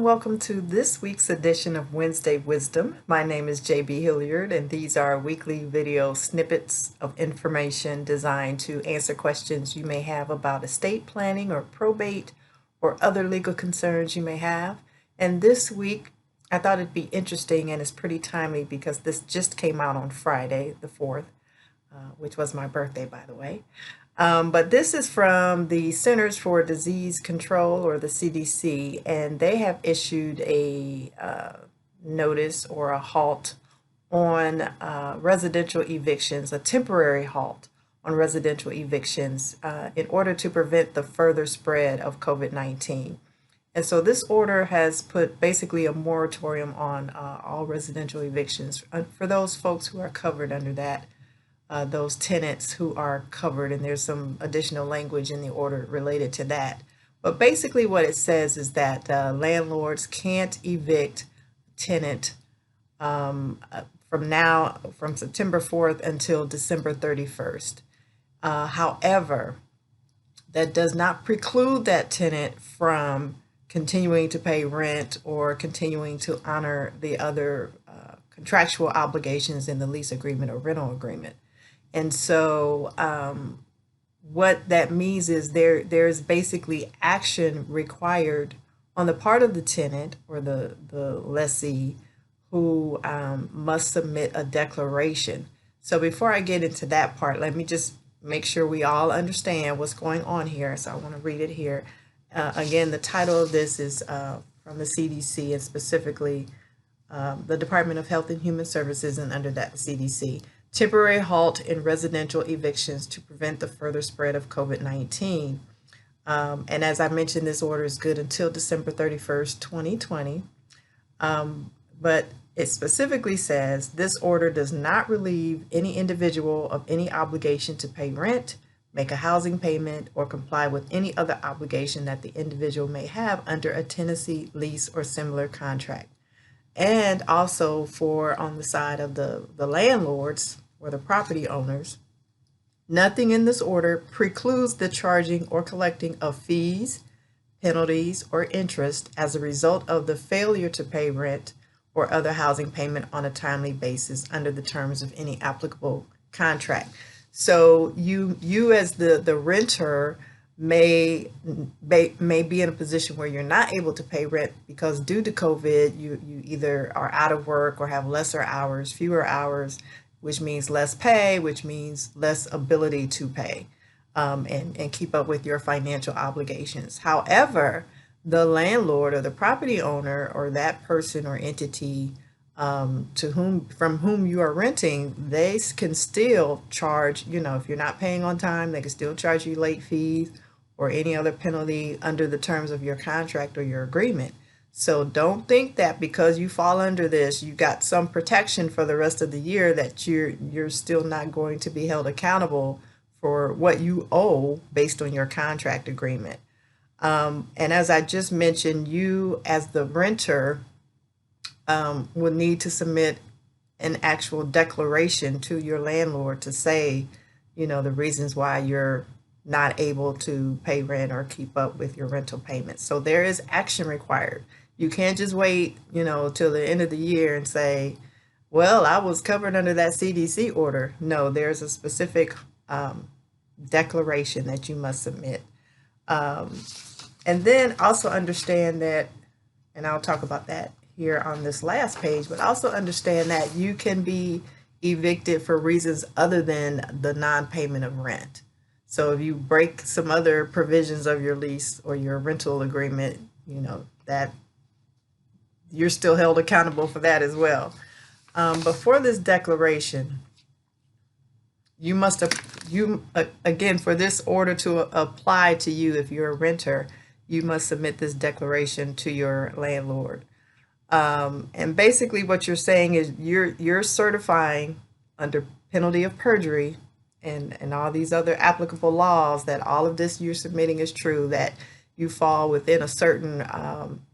welcome to this week's edition of Wednesday Wisdom. My name is JB Hilliard, and these are weekly video snippets of information designed to answer questions you may have about estate planning or probate or other legal concerns you may have. And this week, I thought it'd be interesting, and it's pretty timely because this just came out on Friday, the 4th, which was my birthday, by the way. But this is from the Centers for Disease Control, or the CDC, and they have issued a notice or a halt on residential evictions, a temporary halt on residential evictions in order to prevent the further spread of COVID-19. And so this order has put basically a moratorium on all residential evictions for those folks who are covered under that. Those tenants who are covered, and there's some additional language in the order related to that. But basically what it says is that landlords can't evict tenant from September 4th until December 31st. However, that does not preclude that tenant from continuing to pay rent or continuing to honor the other contractual obligations in the lease agreement or rental agreement. And so what that means is there's basically action required on the part of the tenant or the lessee who must submit a declaration. So before I get into that part, let me just make sure we all understand what's going on here. So I want to read it here. Again, the title of this is from the CDC, and specifically the Department of Health and Human Services, and under that the CDC. Temporary halt in residential evictions to prevent the further spread of COVID-19. And as I mentioned, this order is good until December 31st, 2020. But it specifically says this order does not relieve any individual of any obligation to pay rent, make a housing payment, or comply with any other obligation that the individual may have under a tenancy, lease, or similar contract. And also for on the side of the landlords or the property owners, nothing in this order precludes the charging or collecting of fees, penalties, or interest as a result of the failure to pay rent or other housing payment on a timely basis under the terms of any applicable contract. So you as the renter may be in a position where you're not able to pay rent because due to COVID, you either are out of work or have lesser hours, fewer hours, which means less pay, which means less ability to pay and keep up with your financial obligations. However, the landlord or the property owner or that person or entity from whom you are renting, they can still charge, if you're not paying on time, they can still charge you late fees or any other penalty under the terms of your contract or your agreement. So don't think that because you fall under this, you got some protection for the rest of the year that you're still not going to be held accountable for what you owe based on your contract agreement. And as I just mentioned, you as the renter will need to submit an actual declaration to your landlord to say, the reasons why you're not able to pay rent or keep up with your rental payments. So there is action required. You can't just wait, till the end of the year and say, well, I was covered under that CDC order. No, there's a specific declaration that you must submit. And then also understand that, and I'll talk about that here on this last page, but also understand that you can be evicted for reasons other than the non-payment of rent. So if you break some other provisions of your lease or your rental agreement, that you're still held accountable for that as well. But for this declaration, you must, again, for this order to apply to you, if you're a renter, you must submit this declaration to your landlord. And basically what you're saying is you're certifying under penalty of perjury and all these other applicable laws that all of this you're submitting is true, that you fall within a certain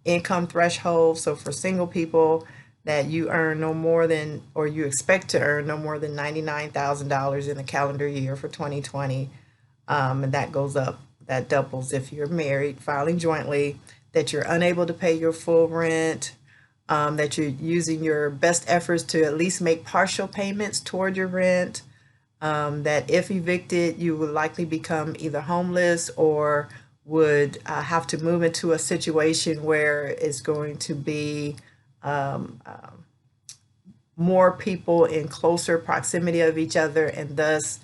income threshold. So for single people, that you earn no more than, or you expect to earn no more than $99,000 in the calendar year for 2020. And that goes up, that doubles if you're married, filing jointly. that you're unable to pay your full rent, that you're using your best efforts to at least make partial payments toward your rent, that if evicted, you would likely become either homeless or would have to move into a situation where it's going to be more people in closer proximity of each other, and thus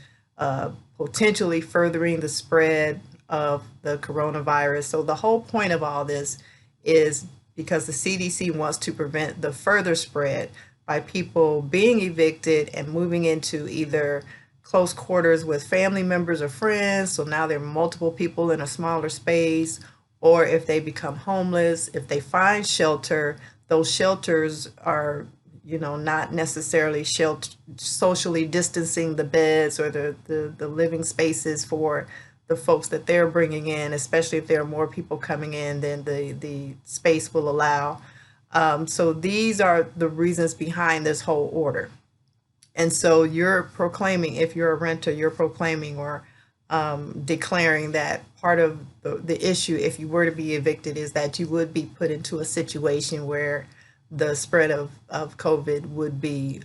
potentially furthering the spread of the coronavirus. So the whole point of all this is because the CDC wants to prevent the further spread by people being evicted and moving into either close quarters with family members or friends. So now there are multiple people in a smaller space, or if they become homeless, if they find shelter, those shelters are not necessarily socially distancing the beds or the living spaces for the folks that they're bringing in, especially if there are more people coming in than the space will allow. So these are the reasons behind this whole order. And so you're proclaiming, if you're a renter, you're proclaiming or declaring that part of the issue, if you were to be evicted, is that you would be put into a situation where the spread of COVID would be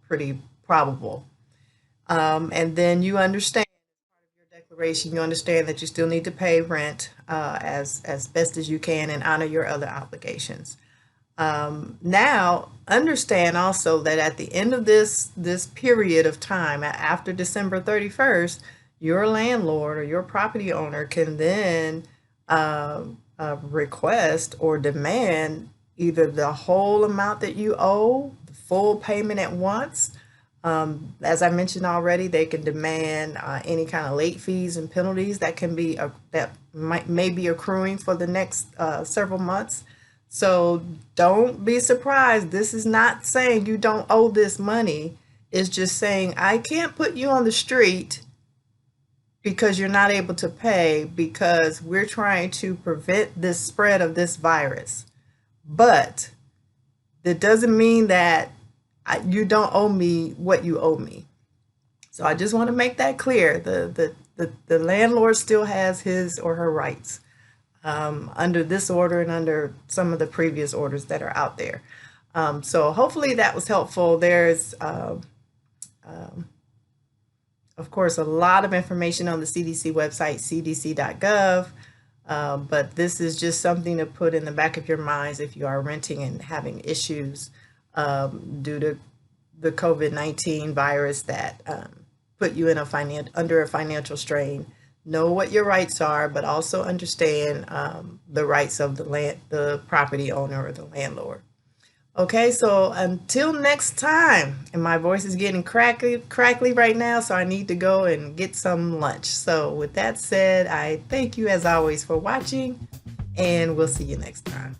pretty probable. And then you understand, part of your declaration, you understand that you still need to pay rent as best as you can and honor your other obligations. Now, understand also that at the end of this period of time, after December 31st, your landlord or your property owner can then request or demand either the whole amount that you owe, the full payment at once. As I mentioned already, they can demand any kind of late fees and penalties that can be that may be accruing for the next several months. So don't be surprised. This is not saying you don't owe this money. It's just saying I can't put you on the street because you're not able to pay, because we're trying to prevent this spread of this virus. But that doesn't mean that you don't owe me what you owe me. So I just want to make that clear. The landlord still has his or her rights under this order and under some of the previous orders that are out there. So hopefully that was helpful. There's, of course, a lot of information on the CDC website, cdc.gov. But this is just something to put in the back of your minds if you are renting and having issues due to the COVID-19 virus that put you in under a financial strain. Know what your rights are, but also understand the rights of the property owner or the landlord. Okay, so until next time, and my voice is getting crackly right now, so I need to go and get some lunch. So with that said, I thank you as always for watching, and we'll see you next time.